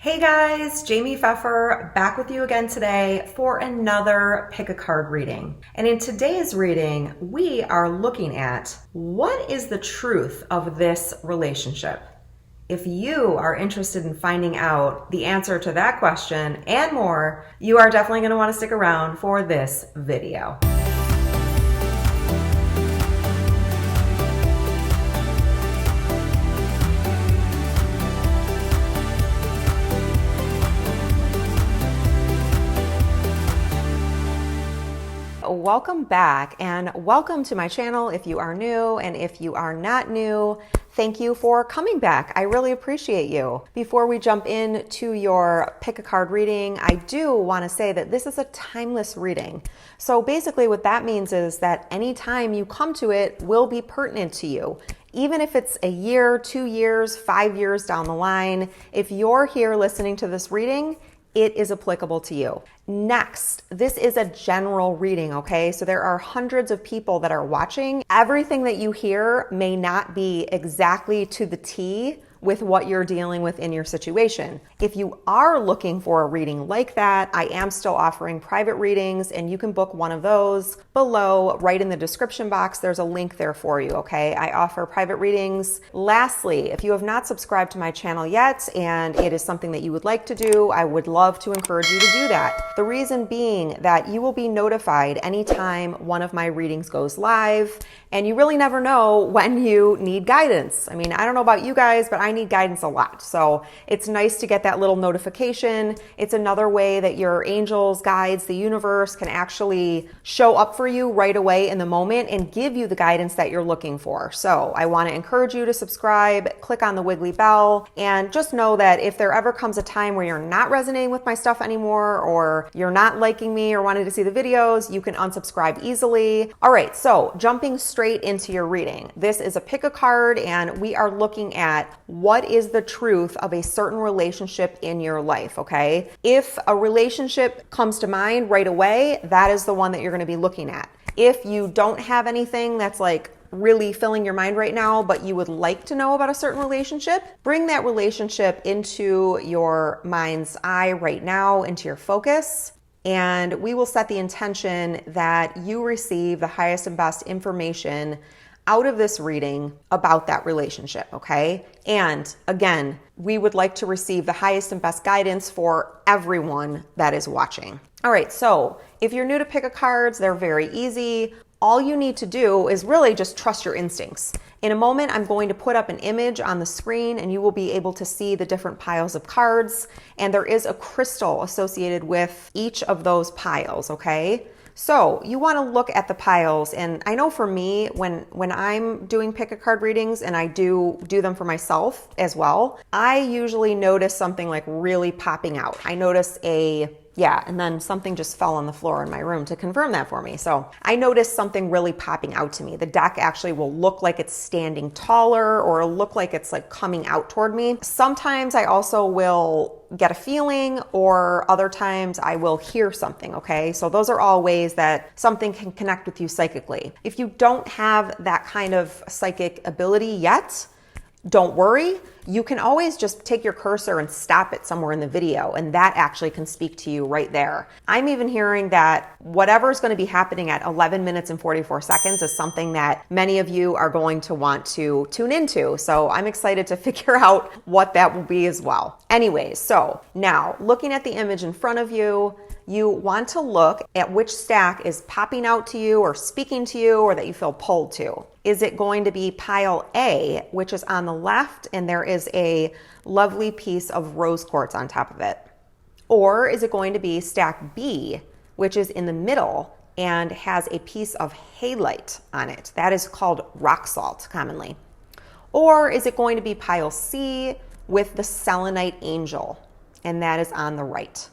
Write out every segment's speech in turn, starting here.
Hey guys, Jaime Pfeffer back with you again today for another pick a card reading. And in today's reading, we are looking at what is the truth of this relationship. If you are interested in finding out the answer to that question and more, you are definitely going to want to stick around for this video. Welcome back and welcome to my channel if you are new, and if you are not new, thank you for coming back. I really appreciate you. Before we jump into your pick a card reading, I do want to say that this is a timeless reading. So basically what that means is that anytime you come to it will be pertinent to you. Even if it's a year, 2 years, 5 years down the line, if you're here listening to this reading, it is applicable to you. Next, this is a general reading, okay? So there are hundreds of people that are watching. Everything that you hear may not be exactly to the T with what you're dealing with in your situation. If you are looking for a reading like that, I am still offering private readings, and you can book one of those below, right in the description box. There's a link there for you, okay? I offer private readings. Lastly, if you have not subscribed to my channel yet and it is something that you would like to do, I would love to encourage you to do that. The reason being that you will be notified anytime one of my readings goes live, and you really never know when you need guidance. I mean, I don't know about you guys, but I need guidance a lot. So it's nice to get that little notification. It's another way that your angels, guides, the universe can actually show up for you right away in the moment and give you the guidance that you're looking for. So I want to encourage you to subscribe, click on the wiggly bell, and just know that if there ever comes a time where you're not resonating with my stuff anymore, or you're not liking me or wanting to see the videos, you can unsubscribe easily. All right, so jumping straight into your reading. This is a pick a card, and we are looking at what is the truth of a certain relationship in your life, okay? If a relationship comes to mind right away, that is the one that you're going to be looking at. If you don't have anything that's like really filling your mind right now, but you would like to know about a certain relationship, bring that relationship into your mind's eye right now, into your focus. And we will set the intention that you receive the highest and best information out of this reading about that relationship, okay? And again, we would like to receive the highest and best guidance for everyone that is watching. All right, so if you're new to pick a cards, they're very easy. All you need to do is really just trust your instincts. In a moment, I'm going to put up an image on the screen, and you will be able to see the different piles of cards. And there is a crystal associated with each of those piles, okay? So you want to look at the piles. And I know for me, when I'm doing pick a card readings, and I do them for myself as well, I usually notice something like really popping out. I notice and then something just fell on the floor in my room to confirm that for me. So I noticed something really popping out to me. The deck actually will look like it's standing taller, or it'll look like it's like coming out toward me. Sometimes I also will get a feeling, or other times I will hear something, okay? So those are all ways that something can connect with you psychically. If you don't have that kind of psychic ability yet, don't worry. You can always just take your cursor and stop it somewhere in the video, and that actually can speak to you right there. I'm even hearing that whatever is going to be happening at 11 minutes and 44 seconds is something that many of you are going to want to tune into. So I'm excited to figure out what that will be as well. Anyways, so now looking at the image in front of you, you want to look at which stack is popping out to you or speaking to you, or that you feel pulled to. Is it going to be pile A, which is on the left, and there is a lovely piece of rose quartz on top of it? Or is it going to be stack B, which is in the middle and has a piece of halite on it? That is called rock salt commonly. Or is it going to be pile C with the Selenite Angel, and that is on the right?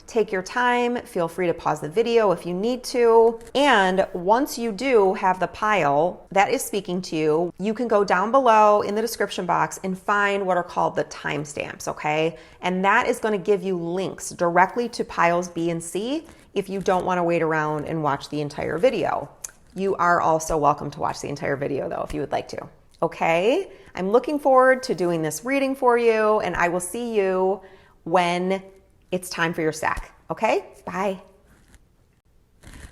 Take your time, feel free to pause the video if you need to. And once you do have the pile that is speaking to you, you can go down below in the description box and find what are called the timestamps, okay? And that is going to give you links directly to piles B and C if you don't want to wait around and watch the entire video. You are also welcome to watch the entire video though, if you would like to. Okay, I'm looking forward to doing this reading for you, and I will see you when it's time for your stack. Okay, bye.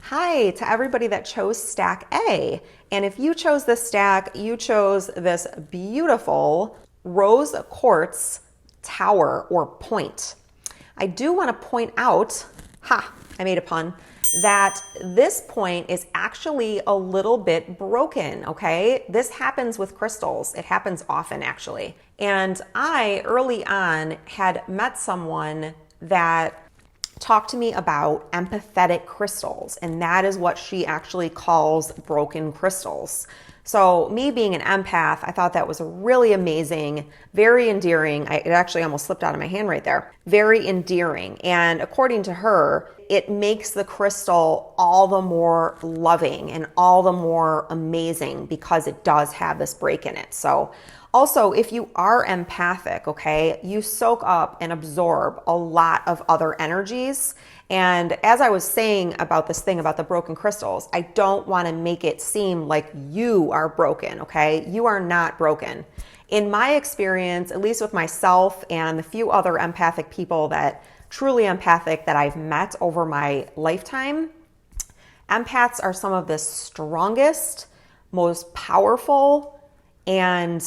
Hi to everybody that chose stack A. And if you chose this stack, you chose this beautiful rose quartz tower or point. I do want to point out, I made a pun, that this point is actually a little bit broken, okay? This happens with crystals. It happens often, actually. And I, early on, had met someone that talked to me about empathetic crystals, and that is what she actually calls broken crystals. So me being an empath, I thought that was really amazing, very endearing. It actually almost slipped out of my hand right there. Very endearing. And according to her, it makes the crystal all the more loving and all the more amazing because it does have this break in it. So also, if you are empathic, okay, you soak up and absorb a lot of other energies. And as I was saying about this thing about the broken crystals, I don't want to make it seem like you are broken, okay? You are not broken. In my experience, at least with myself and the few other empathic people that truly empathic that I've met over my lifetime, empaths are some of the strongest, most powerful, and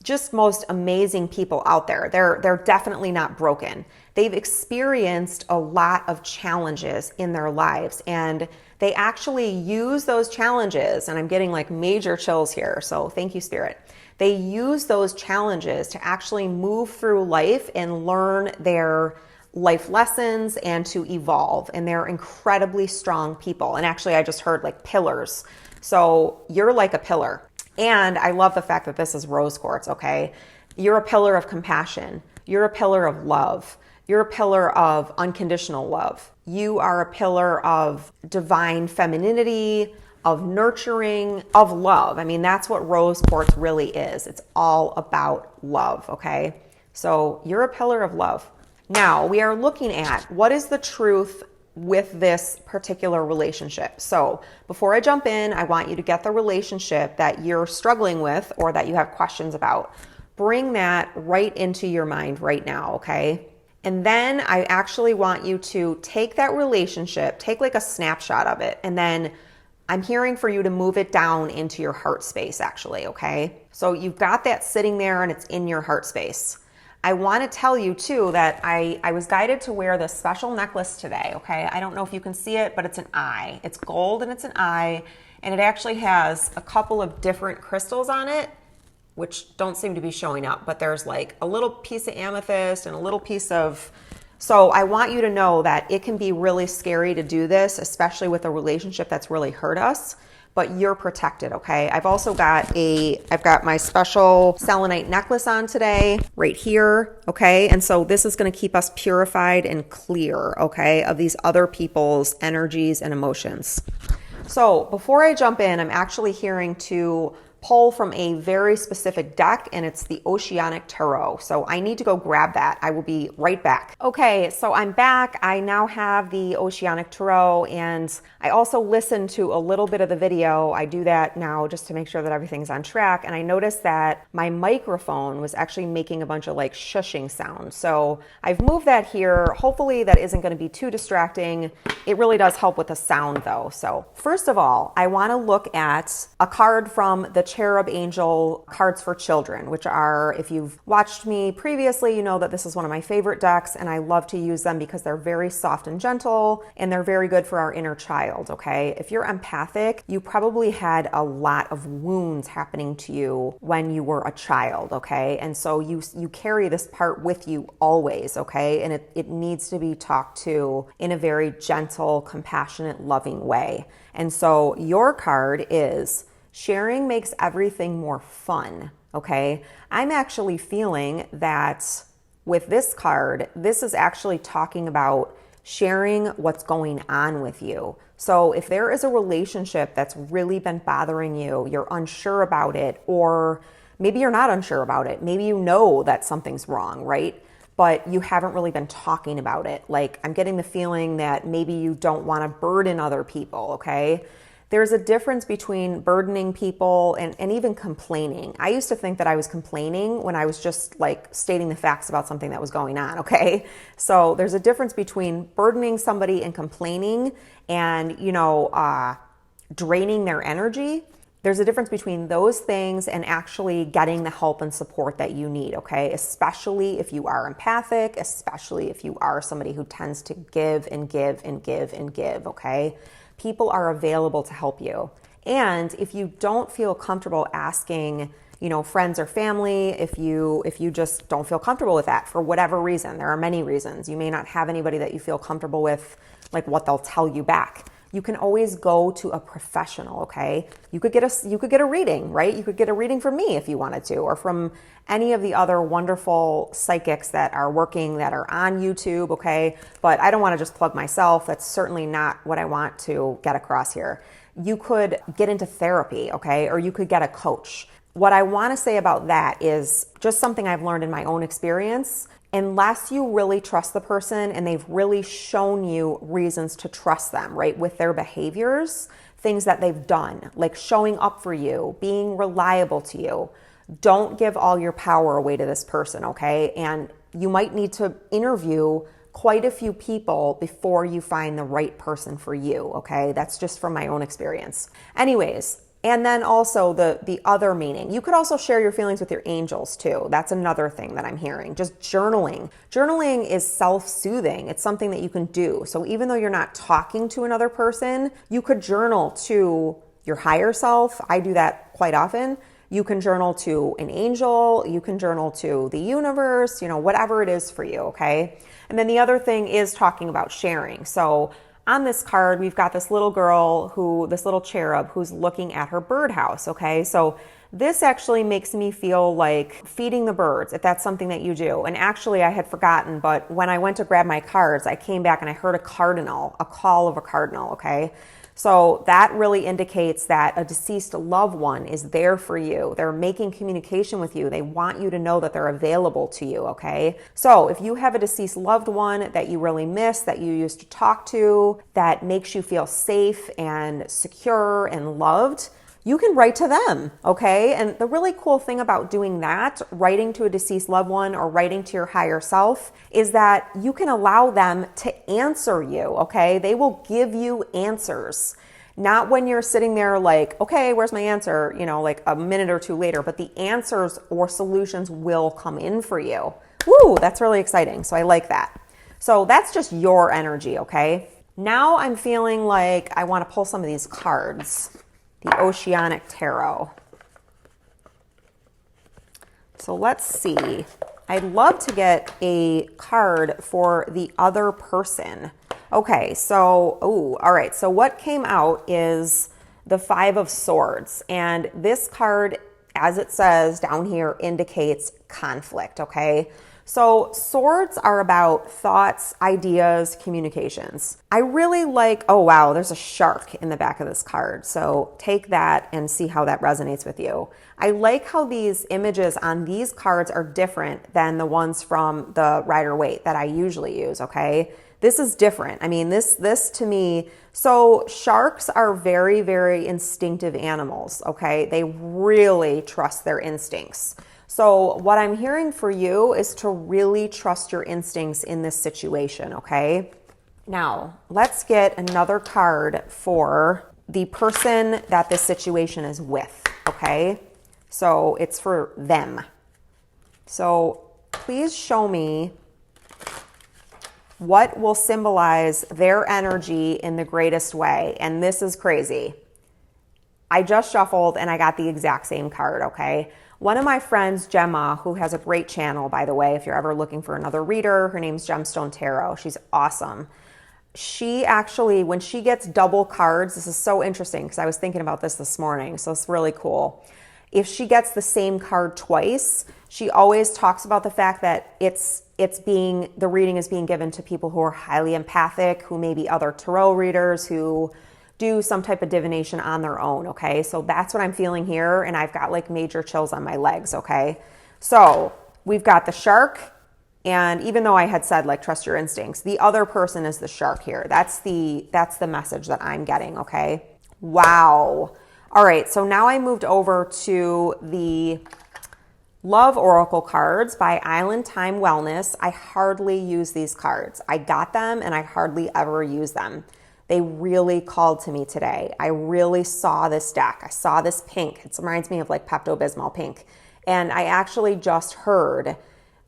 just most amazing people out there. They're definitely not broken. They've experienced a lot of challenges in their lives, and they actually use those challenges, and I'm getting like major chills here, so thank you, Spirit. They use those challenges to actually move through life and learn their life lessons and to evolve, and they're incredibly strong people. And actually, I just heard like pillars. So you're like a pillar. And I love the fact that this is rose quartz, okay? You're a pillar of compassion. You're a pillar of love. You're a pillar of unconditional love. You are a pillar of divine femininity, of nurturing, of love. I mean, that's what rose quartz really is. It's all about love, okay? So you're a pillar of love. Now, we are looking at what is the truth with this particular relationship. So before I jump in, I want you to get the relationship that you're struggling with or that you have questions about. Bring that right into your mind right now, okay? And then I actually want you to take that relationship, take like a snapshot of it, and then I'm hearing for you to move it down into your heart space actually, okay? So you've got that sitting there and it's in your heart space. I want to tell you too that I was guided to wear this special necklace today, okay? I don't know if you can see it, but it's an eye. It's gold and it's an eye, and it actually has a couple of different crystals on it, which don't seem to be showing up, but there's like a little piece of amethyst and a little piece of... So I want you to know that it can be really scary to do this, especially with a relationship that's really hurt us, but you're protected, okay? I've got my special selenite necklace on today, right here, okay? And so this is gonna keep us purified and clear, okay, of these other people's energies and emotions. So before I jump in, I'm actually hearing to pull from a very specific deck, and it's the Oceanic Tarot. So I need to go grab that. I will be right back. Okay, so I'm back. I now have the Oceanic Tarot, and I also listened to a little bit of the video. I do that now just to make sure that everything's on track, and I noticed that my microphone was actually making a bunch of like shushing sounds. So I've moved that here. Hopefully that isn't gonna be too distracting. It really does help with the sound though. So first of all, I wanna look at a card from the Cherub Angel cards for children, which are, if you've watched me previously, you know that this is one of my favorite decks, and I love to use them because they're very soft and gentle, and they're very good for our inner child, okay? If you're empathic, you probably had a lot of wounds happening to you when you were a child, okay? And so you carry this part with you always, okay? And it needs to be talked to in a very gentle, compassionate, loving way. And so your card is sharing makes everything more fun, okay? I'm actually feeling that with this card, this is actually talking about sharing what's going on with you. So if there is a relationship that's really been bothering you, you're unsure about it, or maybe you're not unsure about it. Maybe you know that something's wrong, right? But you haven't really been talking about it. Like, I'm getting the feeling that maybe you don't want to burden other people, okay? There's a difference between burdening people and even complaining. I used to think that I was complaining when I was just like stating the facts about something that was going on, okay? So there's a difference between burdening somebody and complaining and, draining their energy. There's a difference between those things and actually getting the help and support that you need, okay? Especially if you are empathic, especially if you are somebody who tends to give and give and give and give, okay? People are available to help you. And if you don't feel comfortable asking, friends or family, if you just don't feel comfortable with that for whatever reason, there are many reasons. You may not have anybody that you feel comfortable with, like what they'll tell you back. You can always go to a professional, okay? You could get a reading, right? You could get a reading from me if you wanted to, or from any of the other wonderful psychics that are on YouTube, okay? But I don't want to just plug myself. That's certainly not what I want to get across here. You could get into therapy, okay? Or you could get a coach. What I want to say about that is just something I've learned in my own experience. Unless you really trust the person and they've really shown you reasons to trust them, right? With their behaviors, things that they've done, like showing up for you, being reliable to you. Don't give all your power away to this person, okay? And you might need to interview quite a few people before you find the right person for you, okay? That's just from my own experience. Anyways, and then also the other meaning. You could also share your feelings with your angels too. That's another thing that I'm hearing. Just journaling. Journaling is self-soothing. It's something that you can do. So even though you're not talking to another person, you could journal to your higher self. I do that quite often. You can journal to an angel. You can journal to the universe, whatever it is for you, okay? And then the other thing is talking about sharing. So on this card, we've got this little girl this little cherub who's looking at her birdhouse, okay? So this actually makes me feel like feeding the birds, if that's something that you do. And actually, I had forgotten, but when I went to grab my cards, I came back and I heard a call of a cardinal, okay? So that really indicates that a deceased loved one is there for you. They're making communication with you. They want you to know that they're available to you, okay? So if you have a deceased loved one that you really miss, that you used to talk to, that makes you feel safe and secure and loved, you can write to them, okay? And the really cool thing about doing that, writing to a deceased loved one or writing to your higher self, is that you can allow them to answer you, okay? They will give you answers. Not when you're sitting there like, okay, where's my answer? Like a minute or two later, but the answers or solutions will come in for you. Woo, that's really exciting. So I like that. So that's just your energy, okay? Now I'm feeling like I want to pull some of these cards. The Oceanic Tarot. So let's see. I'd love to get a card for the other person. Okay, so, all right. So what came out is the Five of Swords. And this card, as it says down here, indicates conflict, okay? So swords are about thoughts, ideas, communications. I really like, oh wow, there's a shark in the back of this card. So take that and see how that resonates with you. I like how these images on these cards are different than the ones from the Rider-Waite that I usually use, okay? This is different. I mean, this to me, so sharks are very, very instinctive animals, okay? They really trust their instincts. So what I'm hearing for you is to really trust your instincts in this situation, okay? Now, let's get another card for the person that this situation is with, okay? So it's for them. So please show me what will symbolize their energy in the greatest way. And this is crazy. I just shuffled and I got the exact same card, okay? One of my friends, Gemma, who has a great channel, by the way, if you're ever looking for another reader, her name's Gemstone Tarot. She's awesome. She actually, when she gets double cards, this is so interesting because I was thinking about this morning, so it's really cool. If she gets the same card twice, she always talks about the fact that the reading is being given to people who are highly empathic, who may be other tarot readers, who do some type of divination on their own, okay? So that's what I'm feeling here, and I've got like major chills on my legs, okay? So we've got the shark, and even though I had said like trust your instincts, the other person is the shark here. That's the message that I'm getting, okay? Wow. All right, so now I moved over to the Love Oracle cards by Island Time Wellness. I hardly use these cards. I got them and I hardly ever use them. They really called to me today. I really saw this deck. I saw this pink. It reminds me of like Pepto-Bismol pink. And I actually just heard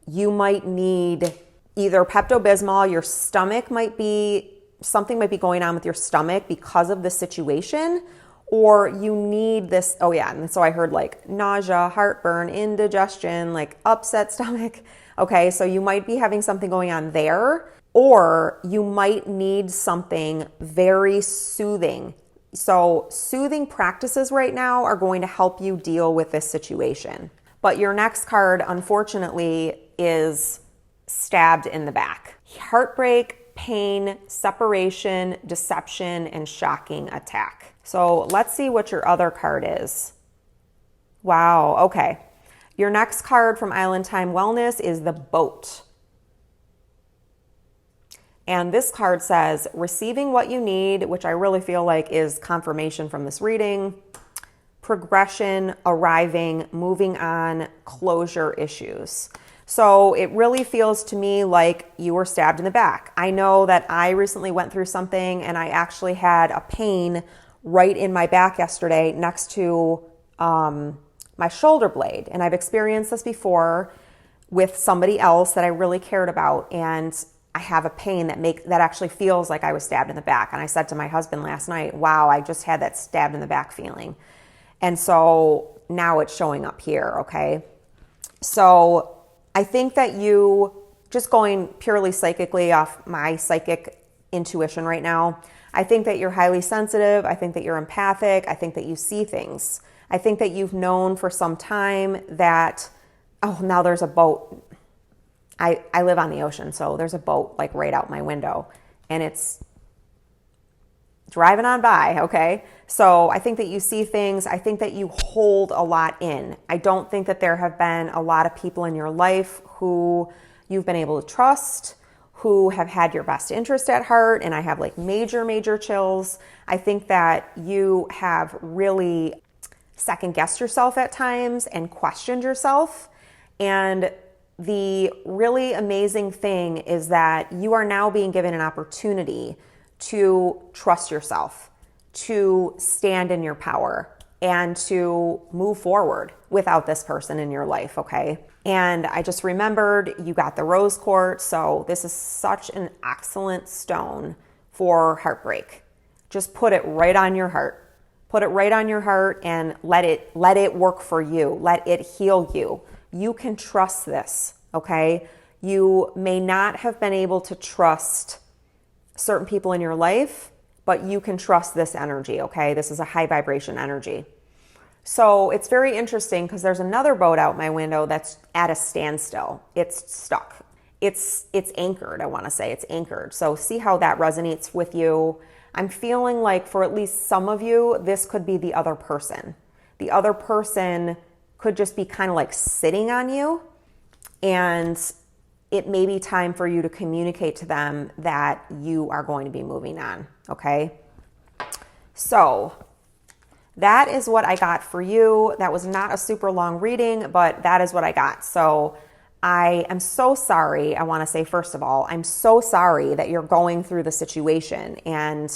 you might need either Pepto-Bismol, your stomach might be, something might be going on with your stomach because of the situation, or you need this, oh yeah, and so I heard like nausea, heartburn, indigestion, like upset stomach. Okay, so you might be having something going on there, or you might need something very soothing. So soothing practices right now are going to help you deal with this situation. But your next card, unfortunately, is stabbed in the back. Heartbreak, pain, separation, deception, and shocking attack. So let's see what your other card is. Wow, okay. Your next card from Island Time Wellness is the Boat. And this card says, receiving what you need, which I really feel like is confirmation from this reading, progression, arriving, moving on, closure issues. So it really feels to me like you were stabbed in the back. I know that I recently went through something and I actually had a pain right in my back yesterday next to my shoulder blade. And I've experienced this before with somebody else that I really cared about. And I have a pain that actually feels like I was stabbed in the back. And I said to my husband last night, wow, I just had that stabbed in the back feeling. And so now it's showing up here, okay? So I think that you, just going purely psychically off my psychic intuition right now, I think that you're highly sensitive. I think that you're empathic. I think that you see things. I think that you've known for some time that, oh, now there's a boat. I live on the ocean, so there's a boat like right out my window and it's driving on by, okay? So I think that you see things. I think that you hold a lot in. I don't think that there have been a lot of people in your life who you've been able to trust, who have had your best interest at heart, and I have like major chills. I think that you have really second guessed yourself at times and questioned yourself. And the really amazing thing is that you are now being given an opportunity to trust yourself, to stand in your power, and to move forward without this person in your life, okay? And I just remembered you got the rose quartz, so this is such an excellent stone for heartbreak. Just put it right on your heart. Put it right on your heart and let it work for you. Let it heal you. You can trust this, okay? You may not have been able to trust certain people in your life, but you can trust this energy, okay? This is a high vibration energy. So it's very interesting because there's another boat out my window that's at a standstill. It's stuck. It's anchored, I want to say. It's anchored. So see how that resonates with you. I'm feeling like for at least some of you, this could be the other person. The other person could just be kind of like sitting on you, and it may be time for you to communicate to them that you are going to be moving on, okay? So that is what I got for you. That was not a super long reading, but that is what I got. So I am so sorry. I want to say, first of all, I'm so sorry that you're going through the situation. And,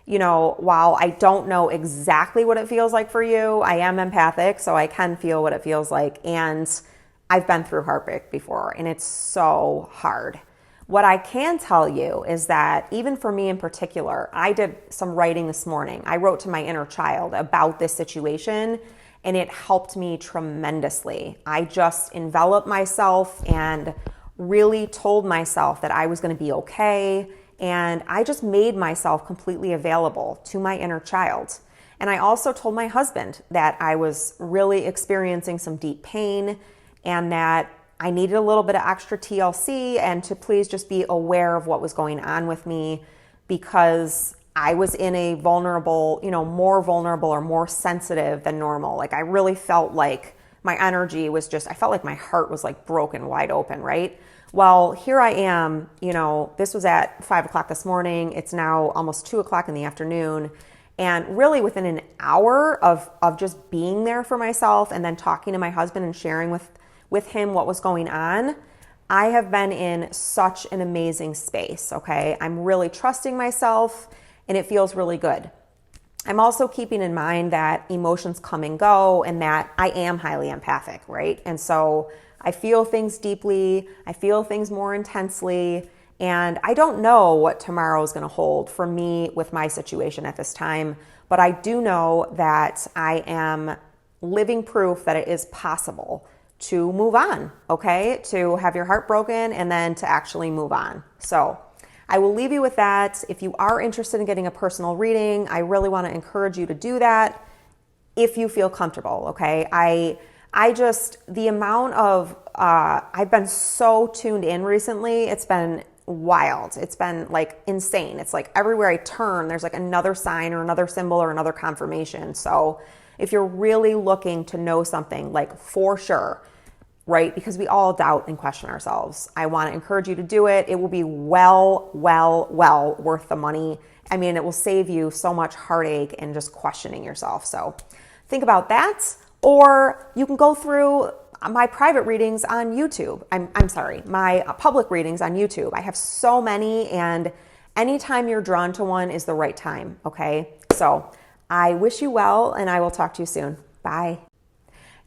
you know, while I don't know exactly what it feels like for you, I am empathic, so I can feel what it feels like. And I've been through heartbreak before, and it's so hard. What I can tell you is that even for me in particular, I did some writing this morning. I wrote to my inner child about this situation, and it helped me tremendously. I just enveloped myself and really told myself that I was going to be okay, and I just made myself completely available to my inner child. And I also told my husband that I was really experiencing some deep pain and that I needed a little bit of extra TLC and to please just be aware of what was going on with me, because I was in a vulnerable, more vulnerable or more sensitive than normal. Like I really felt like my energy was I felt like my heart was like broken wide open, right? Well, here I am, this was at 5 o'clock this morning. It's now almost 2 o'clock in the afternoon. And really within an hour of just being there for myself and then talking to my husband and sharing with him what was going on, I have been in such an amazing space, okay? I'm really trusting myself and it feels really good. I'm also keeping in mind that emotions come and go and that I am highly empathic, right? And so I feel things deeply, I feel things more intensely, and I don't know what tomorrow is going to hold for me with my situation at this time, but I do know that I am living proof that it is possible to move on, okay? To have your heart broken and then to actually move on. So I will leave you with that. If you are interested in getting a personal reading, I really want to encourage you to do that if you feel comfortable, okay? I just, the amount of, I've been so tuned in recently, it's been wild. It's been like insane. It's like everywhere I turn, there's like another sign or another symbol or another confirmation. So if you're really looking to know something, like for sure, right? Because we all doubt and question ourselves. I want to encourage you to do it. It will be well worth the money. I mean, it will save you so much heartache and just questioning yourself. So think about that. Or you can go through my private readings on YouTube. I'm sorry, my public readings on YouTube. I have so many, and anytime you're drawn to one is the right time, okay? So I wish you well, and I will talk to you soon. Bye.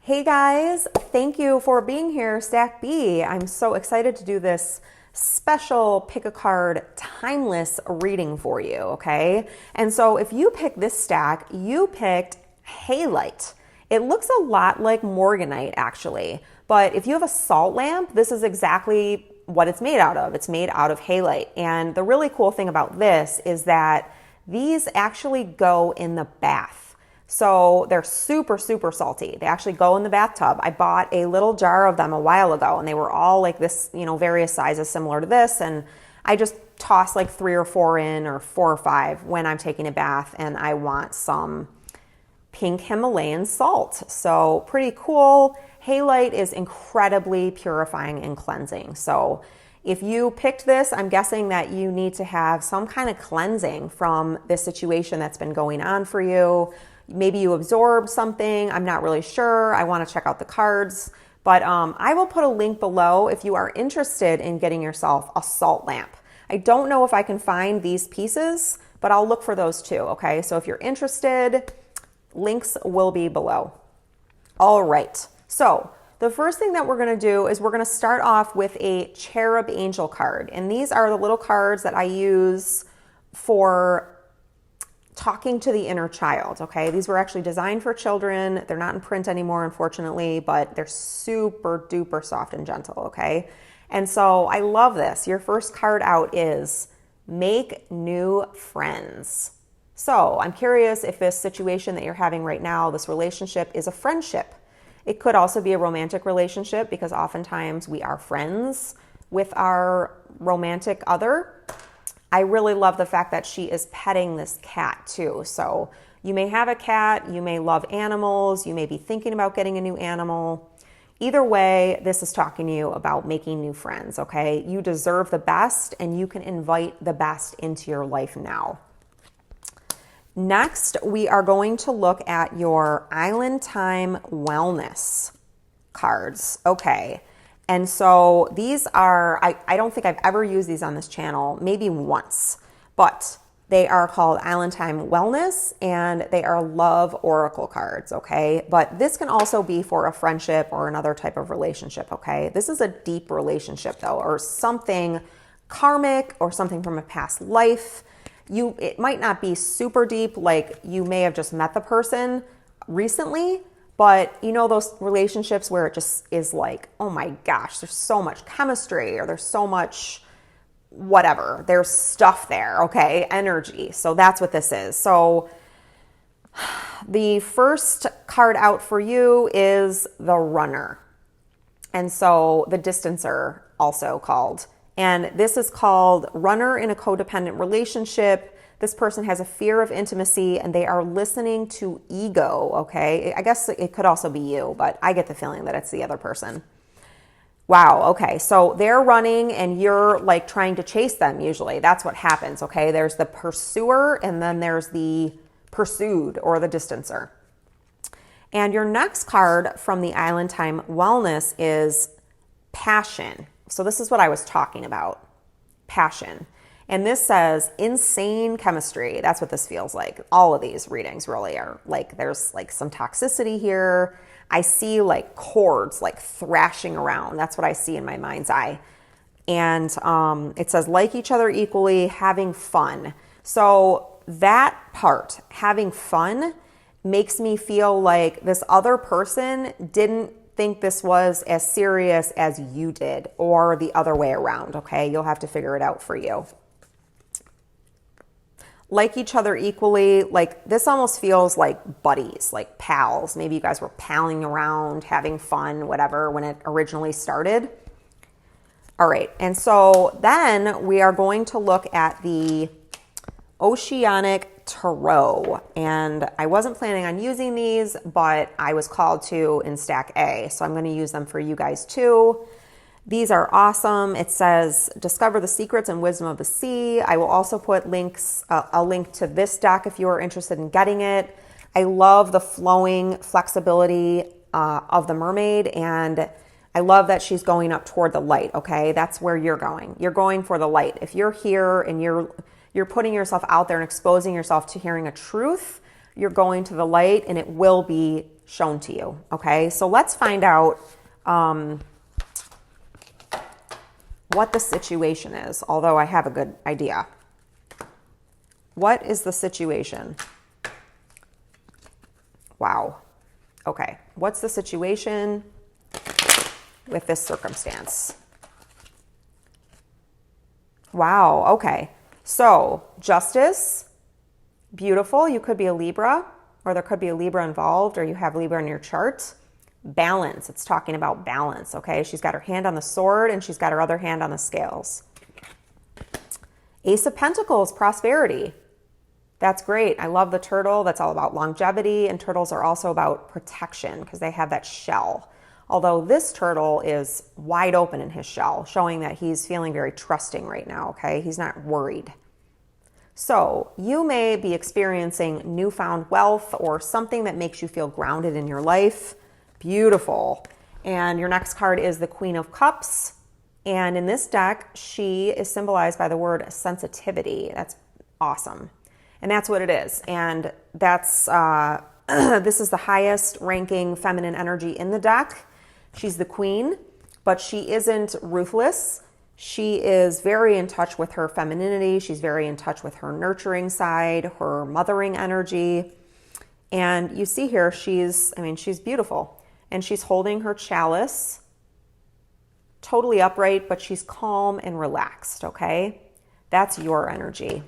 Hey guys, thank you for being here, Stack B. I'm so excited to do this special pick a card timeless reading for you, okay? And so if you picked this stack, you picked Halite. It looks a lot like Morganite actually, but if you have a salt lamp, this is exactly what it's made out of. It's made out of halite. And the really cool thing about this is that these actually go in the bath. So they're super salty. They actually go in the bathtub. I bought a little jar of them a while ago and they were all like this, various sizes similar to this. And I just toss like 3 or 4 in, or 4 or 5 when I'm taking a bath and I want some pink Himalayan salt. So pretty cool. Halite is incredibly purifying and cleansing. So if you picked this, I'm guessing that you need to have some kind of cleansing from this situation that's been going on for you. Maybe you absorbed something. I'm not really sure. I want to check out the cards, but I will put a link below if you are interested in getting yourself a salt lamp. I don't know if I can find these pieces, but I'll look for those too. Okay. So if you're interested, links will be below. All right. So the first thing that we're going to do is we're going to start off with a cherub angel card. And these are the little cards that I use for talking to the inner child. Okay. These were actually designed for children. They're not in print anymore, unfortunately, but they're super duper soft and gentle. Okay. And so I love this. Your first card out is make new friends. So I'm curious if this situation that you're having right now, this relationship, is a friendship. It could also be a romantic relationship because oftentimes we are friends with our romantic other. I really love the fact that she is petting this cat too. So you may have a cat, you may love animals, you may be thinking about getting a new animal. Either way, this is talking to you about making new friends, okay? You deserve the best and you can invite the best into your life now. Next, we are going to look at your Island Time Wellness cards. Okay, and so these are, I don't think I've ever used these on this channel, maybe once, but they are called Island Time Wellness and they are love oracle cards, okay? But this can also be for a friendship or another type of relationship, okay? This is a deep relationship though, or something karmic or something from a past life. It might not be super deep, like you may have just met the person recently, but those relationships where it just is like, oh my gosh, there's so much chemistry or there's so much whatever, there's stuff there, okay, energy. So that's what this is. So the first card out for you is the Runner. And so the Distancer, also called. And this is called Runner in a Codependent Relationship. This person has a fear of intimacy and they are listening to ego, okay? I guess it could also be you, but I get the feeling that it's the other person. Wow, okay, so they're running and you're like trying to chase them usually. That's what happens, okay? There's the pursuer and then there's the pursued or the distancer. And your next card from the Island Time Wellness is passion. So this is what I was talking about, passion. And this says insane chemistry. That's what this feels like. All of these readings really are like, there's like some toxicity here. I see like chords like thrashing around. That's what I see in my mind's eye. And it says like each other equally, having fun. So that part, having fun, makes me feel like this other person didn't think this was as serious as you did, or the other way around, okay? You'll have to figure it out for you. Like each other equally, like this almost feels like buddies, like pals. Maybe you guys were palling around, having fun, whatever, when it originally started. All right, and so then we are going to look at the Oceanic Tarot, and I wasn't planning on using these, but I was called to in stack A, so I'm going to use them for you guys too. These are awesome. It says discover the secrets and wisdom of the sea. I will also put a link to this deck if you are interested in getting it. I love the flowing flexibility of the mermaid, and I love that she's going up toward the light. Okay, that's where you're going. You're going for the light. If you're here and you're putting yourself out there and exposing yourself to hearing a truth, you're going to the light and it will be shown to you. Okay, so let's find out what the situation is, although I have a good idea. What is the situation? Wow. Okay, what's the situation with this circumstance? Wow, okay. So, justice, beautiful. You could be a Libra, or there could be a Libra involved, or you have Libra in your chart. Balance, it's talking about balance, okay? She's got her hand on the sword, and she's got her other hand on the scales. Ace of Pentacles, prosperity. That's great. I love the turtle. That's all about longevity, and turtles are also about protection because they have that shell. Although this turtle is wide open in his shell, showing that he's feeling very trusting right now, okay? He's not worried. So you may be experiencing newfound wealth or something that makes you feel grounded in your life. Beautiful. And your next card is the Queen of Cups. And in this deck, she is symbolized by the word sensitivity. That's awesome. And that's what it is. And that's this is the highest ranking feminine energy in the deck. She's the queen, but she isn't ruthless. She is very in touch with her femininity. She's very in touch with her nurturing side, her mothering energy. And you see here, she's beautiful. And she's holding her chalice, totally upright, but she's calm and relaxed, okay? That's your energy.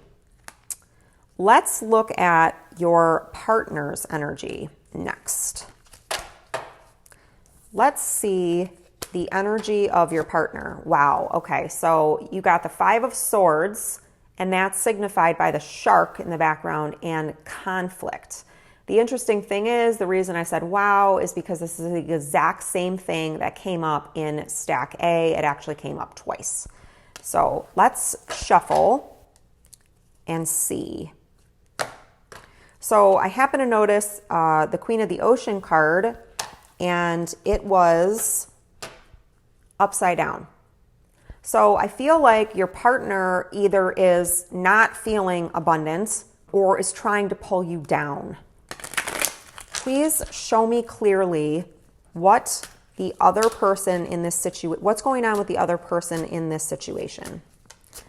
Let's look at your partner's energy next. Let's see the energy of your partner. Wow, okay, so you got the Five of Swords, and that's signified by the shark in the background and conflict. The interesting thing is, the reason I said wow is because this is the exact same thing that came up in stack A. It actually came up twice. So let's shuffle and see. So I happen to notice the Queen of the Ocean card, and it was upside down. So I feel like your partner either is not feeling abundant or is trying to pull you down. Please show me clearly what the other person in this situation, what's going on with the other person in this situation.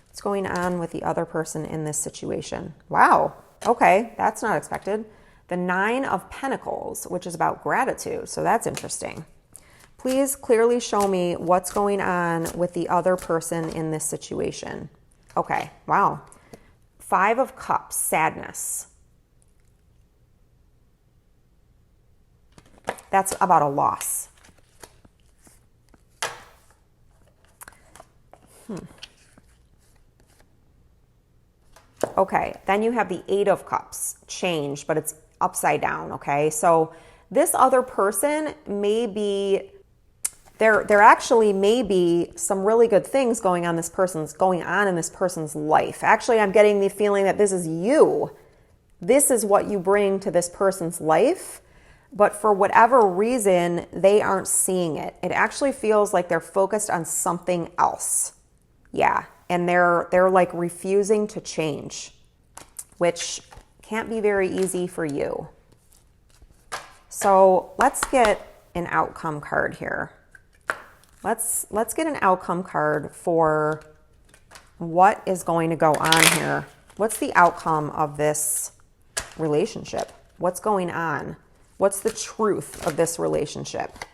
What's going on with the other person in this situation? Wow. Okay, that's not expected. The Nine of Pentacles, which is about gratitude. So that's interesting. Please clearly show me what's going on with the other person in this situation. Okay, wow. Five of Cups, sadness. That's about a loss. Okay, then you have the Eight of Cups, change, but it's upside down, okay? So this other person may be, there actually may be some really good things going on in this person's life. Actually, I'm getting the feeling that this is you this is what you bring to this person's life, but for whatever reason, they aren't seeing it. It actually feels like they're focused on something else. Yeah, and they're like refusing to change, which can't be very easy for you. So let's get an outcome card here. Let's get an outcome card for what is going to go on here. What's the outcome of this relationship? What's going on? What's the truth of this relationship?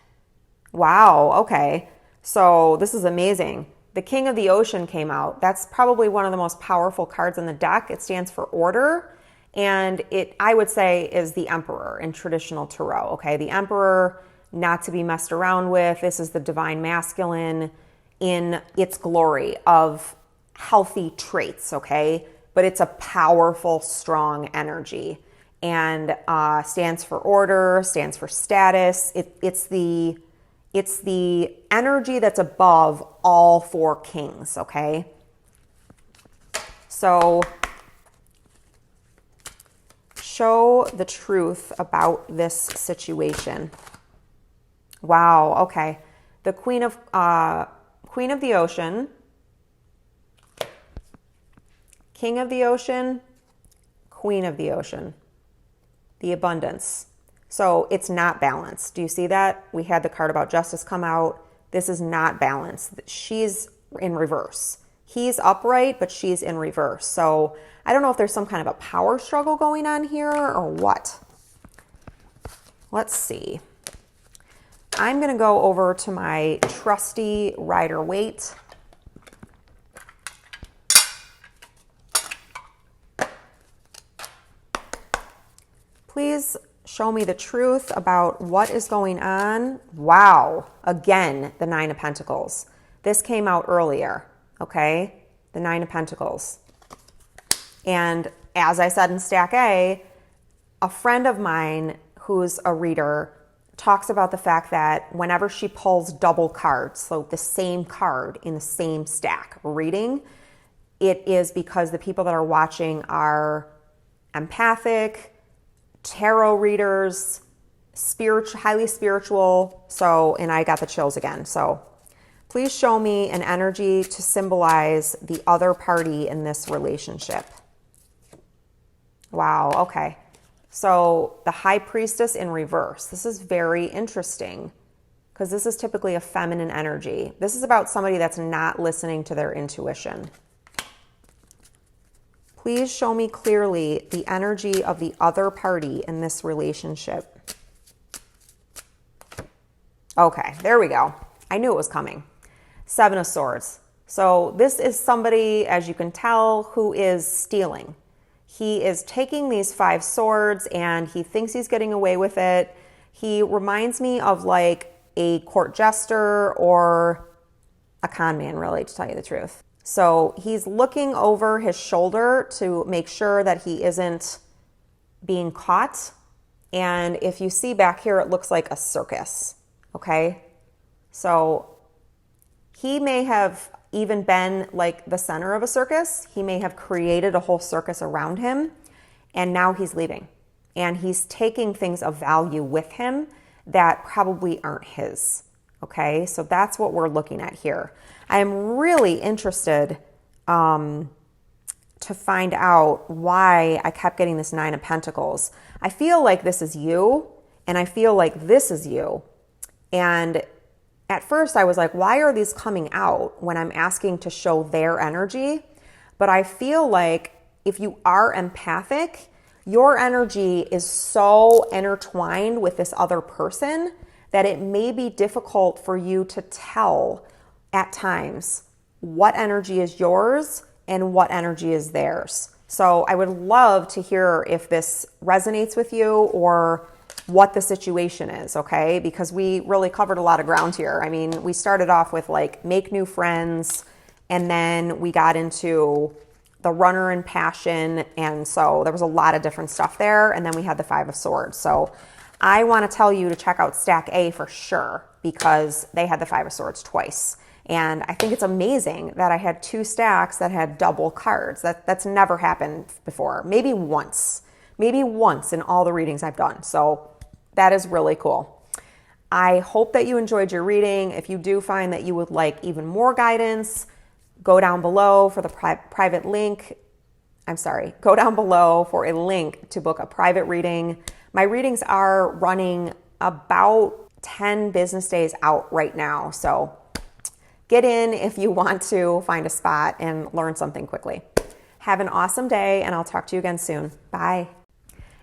Wow, okay. So this is amazing. The King of the Ocean came out. That's probably one of the most powerful cards in the deck. It stands for order, and it, I would say, is the Emperor in traditional tarot, okay? The Emperor, not to be messed around with. This is the divine masculine in its glory of healthy traits, okay? But it's a powerful, strong energy, and stands for order, stands for status. It's the energy that's above all four kings, okay? So show the truth about this situation. Wow, okay. The Queen of the Ocean, King of the Ocean, Queen of the Ocean, the abundance. So it's not balanced. Do you see that? We had the card about justice come out. This is not balanced. She's in reverse. He's upright, but she's in reverse. So I don't know if there's some kind of a power struggle going on here or what. Let's see. I'm going to go over to my trusty Rider-Waite. Please show me the truth about what is going on. Wow. Again, the Nine of Pentacles. This came out earlier, okay? The Nine of Pentacles. And as I said in Stack A, a friend of mine who's a reader talks about the fact that whenever she pulls double cards, so the same card in the same stack reading, it is because the people that are watching are empathic, tarot readers, spiritual, highly spiritual. So, and I got the chills again. So please show me an energy to symbolize the other party in this relationship. Wow, okay. So the High Priestess in reverse. This is very interesting because this is typically a feminine energy. This is about somebody that's not listening to their intuition. Please show me clearly the energy of the other party in this relationship. Okay, there we go. I knew it was coming. Seven of Swords. So this is somebody, as you can tell, who is stealing. He is taking these 5 swords and he thinks he's getting away with it. He reminds me of like a court jester or a con man, really, to tell you the truth. So he's looking over his shoulder to make sure that he isn't being caught. And if you see back here, it looks like a circus, okay? So he may have even been like the center of a circus. He may have created a whole circus around him, and now he's leaving. And he's taking things of value with him that probably aren't his, okay? So that's what we're looking at here. I am really interested to find out why I kept getting this Nine of Pentacles. I feel like this is you, and I feel like this is you. And at first I was like, why are these coming out when I'm asking to show their energy? But I feel like if you are empathic, your energy is so intertwined with this other person that it may be difficult for you to tell at times what energy is yours and what energy is theirs. So I would love to hear if this resonates with you or what the situation is, okay? Because we really covered a lot of ground here. I mean, we started off with like make new friends, and then we got into the runner and passion, and so there was a lot of different stuff there, and then we had the 5 of Swords. So I want to tell you to check out Stack A for sure, because they had the 5 of Swords twice. And I think it's amazing that I had 2 stacks that had double cards. That's never happened before. Maybe once. maybe once in all the readings I've done. So that is really cool. I hope that you enjoyed your reading. If you do find that you would like even more guidance, go down below for the private link. Go down below for a link to book a private reading. My readings are running about 10 business days out right now. So get in if you want to find a spot and learn something quickly. Have an awesome day, and I'll talk to you again soon. Bye.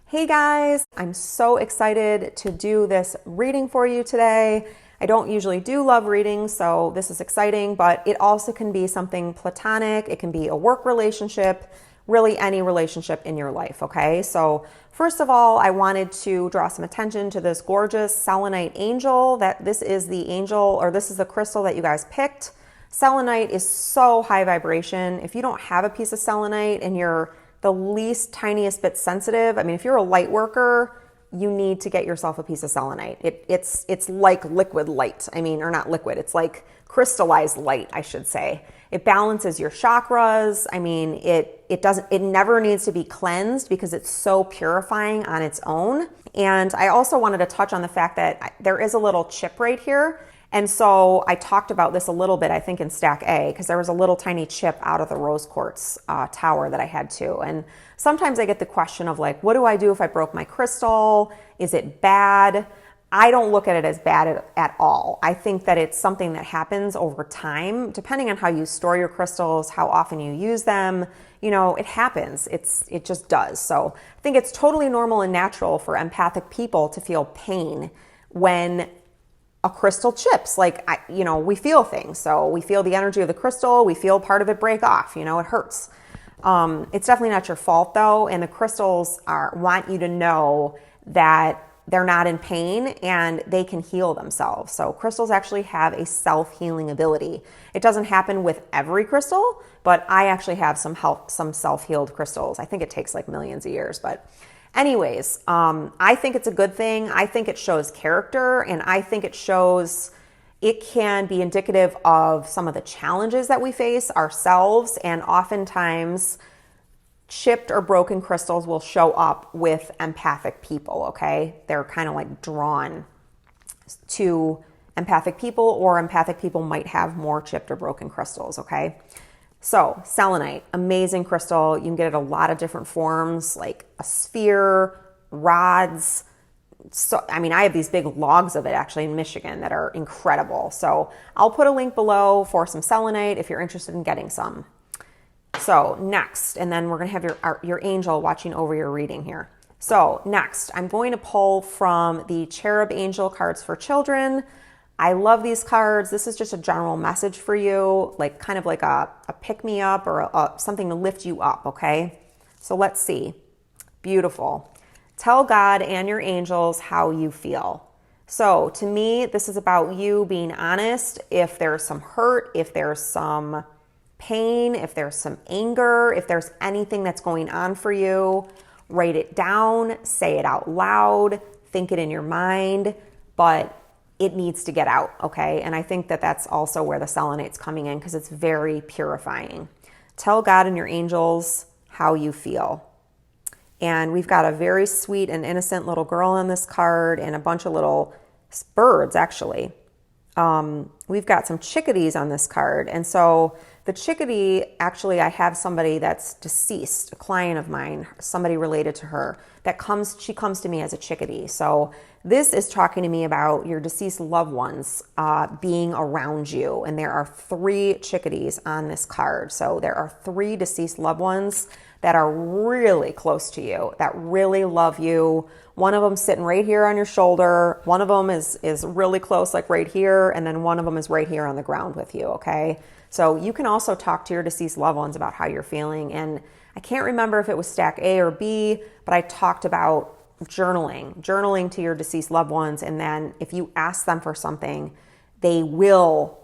Hey guys, I'm so excited to do this reading for you today. I don't usually do love readings, so this is exciting, but it also can be something platonic. It can be a work relationship, really any relationship in your life, okay? So first of all, I wanted to draw some attention to this gorgeous Selenite Angel. This is the crystal that you guys picked. Selenite is so high vibration. If you don't have a piece of selenite and you're the least tiniest bit sensitive, I mean, if you're a light worker, you need to get yourself a piece of selenite. It's like liquid light. I mean, or not liquid, it's like crystallized light, I should say. It balances your chakras. I mean, it never needs to be cleansed because it's so purifying on its own. And I also wanted to touch on the fact that there is a little chip right here. And so I talked about this a little bit, I think, in Stack A, because there was a little tiny chip out of the rose quartz tower that I had too. And sometimes I get the question of like, what do I do if I broke my crystal? Is it bad? I don't look at it as bad at all. I think that it's something that happens over time, depending on how you store your crystals, how often you use them. You know, it happens. It just does. So I think it's totally normal and natural for empathic people to feel pain when a crystal chips. Like, we feel things. So we feel the energy of the crystal. We feel part of it break off. It hurts. It's definitely not your fault though. And the crystals want you to know that they're not in pain and they can heal themselves. So crystals actually have a self-healing ability. It doesn't happen with every crystal, but I actually have some self-healed crystals. I think it takes like millions of years, but anyways, I think it's a good thing. I think it shows character, and I think it can be indicative of some of the challenges that we face ourselves, and oftentimes chipped or broken crystals will show up with empathic people, okay? They're kind of like drawn to empathic people, or empathic people might have more chipped or broken crystals, okay? So selenite, amazing crystal. You can get it a lot of different forms, like a sphere, rods. So, I mean, I have these big logs of it actually in Michigan that are incredible. So I'll put a link below for some selenite if you're interested in getting some. So next, and then we're going to have your angel watching over your reading here. So next, I'm going to pull from the Cherub Angel cards for children. I love these cards. This is just a general message for you, like kind of like a pick-me-up or something to lift you up, okay? So let's see. Beautiful. Tell God and your angels how you feel. So to me, this is about you being honest. If there's some hurt, if there's some pain, if there's some anger, if there's anything that's going on for you, write it down, say it out loud, think it in your mind, but it needs to get out, okay? And I think that that's also where the selenite's coming in, because it's very purifying. Tell God and your angels how you feel. And we've got a very sweet and innocent little girl on this card, and a bunch of little birds, actually. We've got some chickadees on this card. And so the chickadee, actually, I have somebody that's deceased, a client of mine, somebody related to her, she comes to me as a chickadee. So this is talking to me about your deceased loved ones being around you. And there are 3 chickadees on this card. So there are 3 deceased loved ones that are really close to you, that really love you. One of them sitting right here on your shoulder. One of them is really close, like right here. And then one of them is right here on the ground with you, okay? So you can also talk to your deceased loved ones about how you're feeling. And I can't remember if it was stack A or B, but I talked about journaling to your deceased loved ones. And then if you ask them for something, they will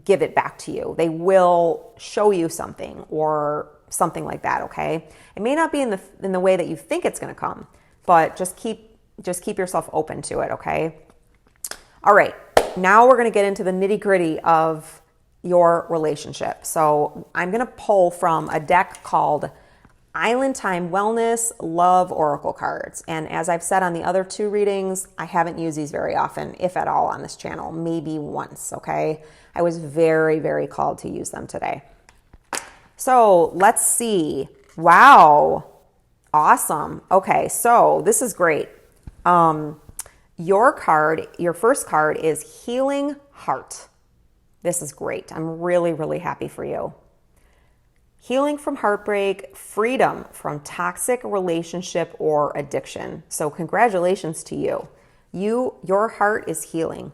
give it back to you. They will show you something or something like that, okay? It may not be in the way that you think it's going to come, but just keep yourself open to it, okay? All right, now we're going to get into the nitty-gritty of your relationship. So I'm going to pull from a deck called Island Time Wellness Love Oracle cards. And as I've said on the other 2 readings, I haven't used these very often, if at all, on this channel, maybe once, okay? I was very, very called to use them today. So let's see. Wow. Awesome. Okay, so this is great. Your first card is Healing Heart. This is great. I'm really, really happy for you. Healing from heartbreak, freedom from toxic relationship or addiction. So congratulations to you. Your heart is healing.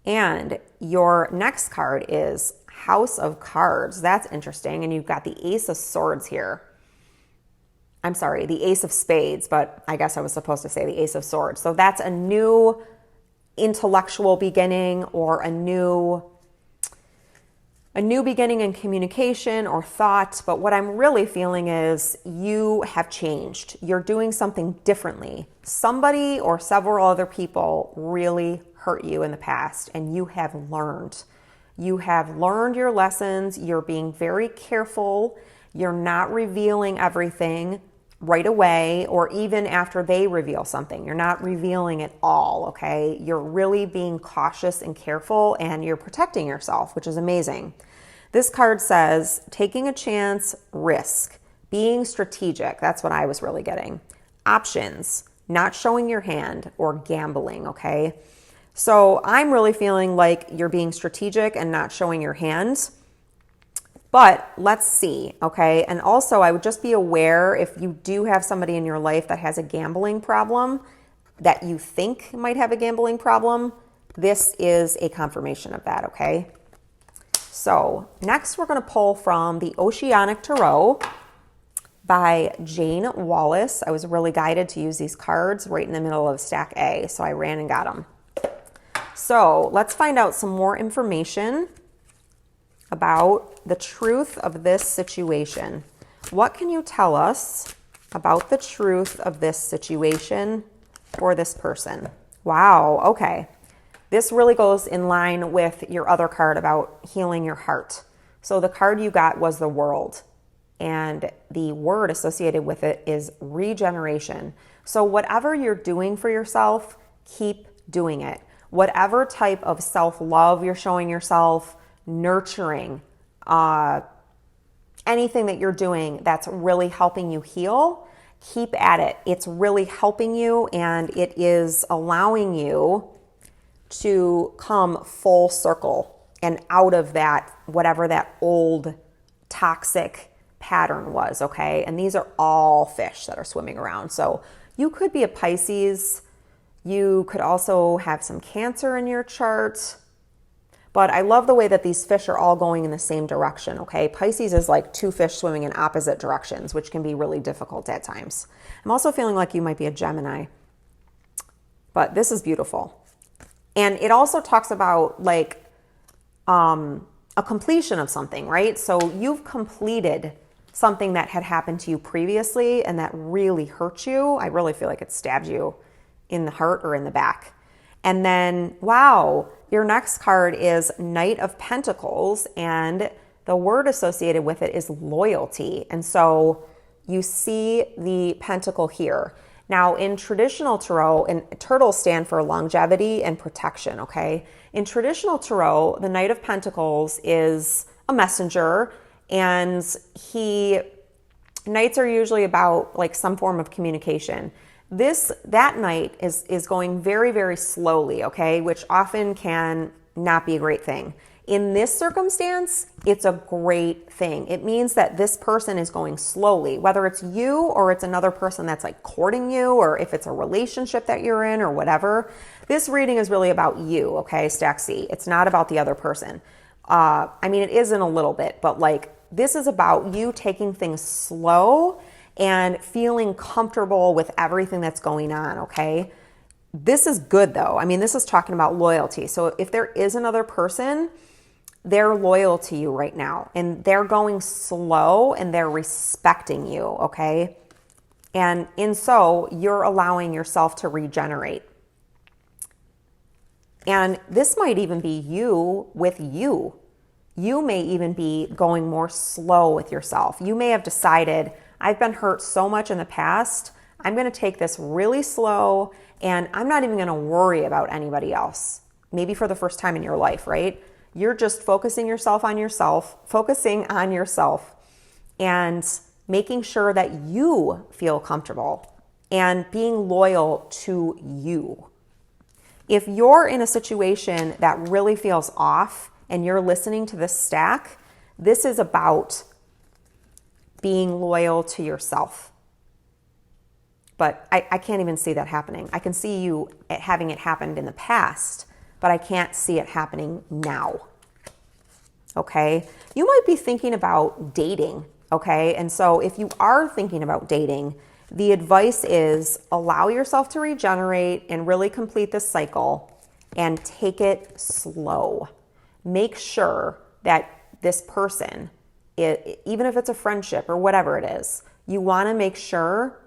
And your next card is House of Cards. That's interesting. And you've got the Ace of Swords here. I'm sorry, the Ace of Spades, but I guess I was supposed to say the Ace of Swords. So that's a new intellectual beginning, or a new beginning in communication or thought. But what I'm really feeling is you have changed. You're doing something differently. Somebody or several other people really hurt you in the past, and you have learned. You have learned your lessons. You're being very careful. You're not revealing everything right away, or even after they reveal something. You're not revealing it all, okay? You're really being cautious and careful, and you're protecting yourself, which is amazing. This card says, taking a chance, risk, being strategic. That's what I was really getting. Options, not showing your hand, or gambling, okay? So I'm really feeling like you're being strategic and not showing your hand. But let's see, okay? And also, I would just be aware if you do have somebody in your life that has a gambling problem, that you think might have a gambling problem, this is a confirmation of that, okay? So next we're going to pull from the Oceanic Tarot by Jane Wallace. I was really guided to use these cards right in the middle of stack A, so I ran and got them. So let's find out some more information about the truth of this situation. What can you tell us about the truth of this situation for this person? Wow, okay. This really goes in line with your other card about healing your heart. So the card you got was the World, and the word associated with it is regeneration. So whatever you're doing for yourself, keep doing it. Whatever type of self-love you're showing yourself, nurturing, anything that you're doing that's really helping you heal, keep at it. It's really helping you, and it is allowing you to come full circle and out of that, whatever that old toxic pattern was, okay? And these are all fish that are swimming around. So you could be a Pisces. You could also have some Cancer in your chart. But I love the way that these fish are all going in the same direction, okay? Pisces is like 2 fish swimming in opposite directions, which can be really difficult at times. I'm also feeling like you might be a Gemini. But this is beautiful. And it also talks about like a completion of something, right? So you've completed something that had happened to you previously and that really hurt you. I really feel like it stabbed you in the heart or in the back. And then, wow, your next card is Knight of Pentacles, and the word associated with it is loyalty. And so you see the pentacle here. Now, in traditional tarot, and turtles stand for longevity and protection, okay? In traditional tarot, the Knight of Pentacles is a messenger, and knights are usually about like some form of communication. That knight is going very, very slowly, okay? Which often can not be a great thing. In this circumstance, it's a great thing. It means that this person is going slowly, whether it's you or it's another person that's like courting you, or if it's a relationship that you're in or whatever. This reading is really about you, okay, Stack C. It's not about the other person. I mean, it is in a little bit, but like this is about you taking things slow and feeling comfortable with everything that's going on, okay? This is good though. I mean, this is talking about loyalty. So if there is another person, they're loyal to you right now, and they're going slow and they're respecting you, okay? And in so, you're allowing yourself to regenerate. And this might even be you with you. You may even be going more slow with yourself. You may have decided, I've been hurt so much in the past. I'm going to take this really slow, and I'm not even going to worry about anybody else. Maybe for the first time in your life, right? You're just focusing on yourself and making sure that you feel comfortable and being loyal to you. If you're in a situation that really feels off and you're listening to this stack, this is about being loyal to yourself. But I can't even see that happening. I can see you having it happened in the past, but I can't see it happening now. Okay? You might be thinking about dating, okay? And so if you are thinking about dating, the advice is allow yourself to regenerate and really complete this cycle and take it slow. Make sure that this person, even if it's a friendship or whatever it is, you want to make sure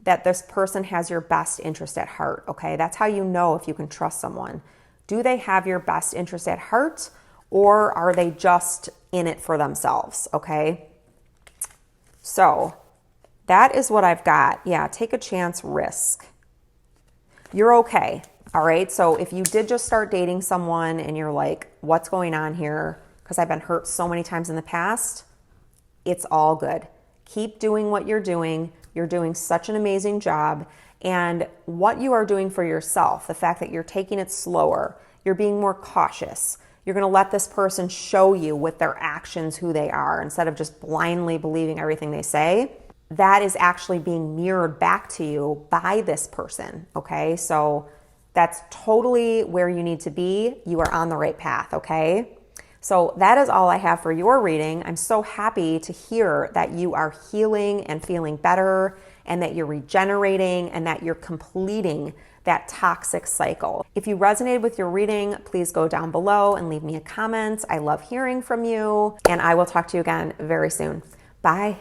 that this person has your best interest at heart, okay? That's how you know if you can trust someone. Do they have your best interest at heart, or are they just in it for themselves, okay? So that is what I've got. Yeah, take a chance, risk. You're okay, all right? So if you did just start dating someone and you're like, what's going on here? Because I've been hurt so many times in the past, it's all good. Keep doing what you're doing. You're doing such an amazing job. And what you are doing for yourself, the fact that you're taking it slower, you're being more cautious, you're going to let this person show you with their actions who they are instead of just blindly believing everything they say. That is actually being mirrored back to you by this person, okay? So that's totally where you need to be. You are on the right path, okay? So that is all I have for your reading. I'm so happy to hear that you are healing and feeling better and that you're regenerating and that you're completing that toxic cycle. If you resonated with your reading, please go down below and leave me a comment. I love hearing from you, and I will talk to you again very soon. Bye.